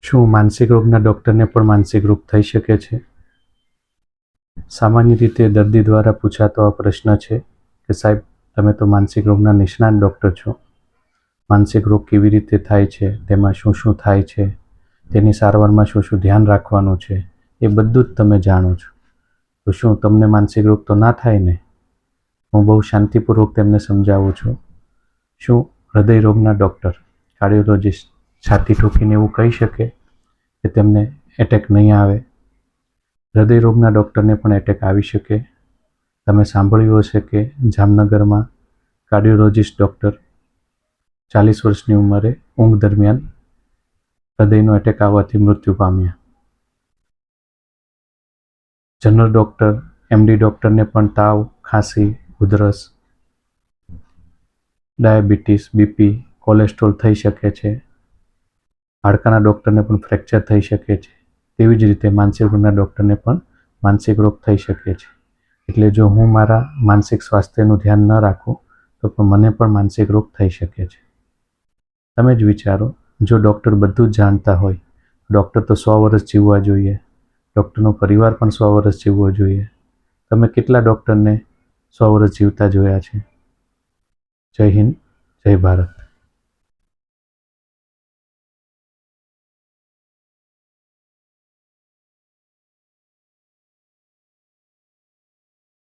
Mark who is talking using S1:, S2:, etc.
S1: શું માનસિક રોગના ડૉક્ટરને પણ માનસિક રોગ થઈ શકે છે? સામાન્ય રીતે દર્દી દ્વારા પૂછાતો આ પ્રશ્ન છે કે સાહેબ, તમે તો માનસિક રોગના નિષ્ણાત ડૉક્ટર છો. માનસિક રોગ કેવી રીતે થાય છે, તેમાં શું શું થાય છે, તેની સારવારમાં શું શું ધ્યાન રાખવાનું છે, એ બધું જ તમે જાણો છો. તો શું તમને માનસિક રોગ તો ના થાય ને? હું બહુ શાંતિપૂર્વક તેમને સમજાવું છું. શું હૃદય રોગના ડૉક્ટર, કાર્ડિયોલોજિસ્ટ છાતી ઠોકીને એવું કહી શકે કે તેમને એટેક નહીં આવે? હૃદય રોગના ડૉક્ટરને પણ એટેક આવી શકે. તમે સાંભળ્યું હશે કે જામનગરમાં કાર્ડિયોલોજિસ્ટ ડૉક્ટર 40 વર્ષની ઉંમરે ઊંઘ દરમિયાન હૃદયનો એટેક આવવાથી મૃત્યુ પામ્યા. જનરલ ડૉક્ટર, એમડી ડૉક્ટરને પણ તાવ, ખાંસી, ઉધરસ, ડાયાબિટીસ, બીપી, કોલેસ્ટ્રોલ થઈ શકે છે. હાડકાના ડૉક્ટરને પણ ફ્રેક્ચર થઈ શકે છે. તેવી જ રીતે માનસિક રોગના ડૉક્ટરને પણ માનસિક રોગ થઈ શકે છે. એટલે જો હું મારા માનસિક સ્વાસ્થ્યનું ધ્યાન ન રાખું તો મને પણ માનસિક રોગ થઈ શકે છે. તમે જ વિચારો, જો ડૉક્ટર બધું જ જાણતા હોય, ડૉક્ટર તો 100 વર્ષ જીવવા જોઈએ. ડૉક્ટરનો પરિવાર પણ 100 વર્ષ જીવવો જોઈએ. તમે કેટલા ડૉક્ટરને 100 વર્ષ જીવતા જોયા છે? જય હિન્દ, જય ભારત.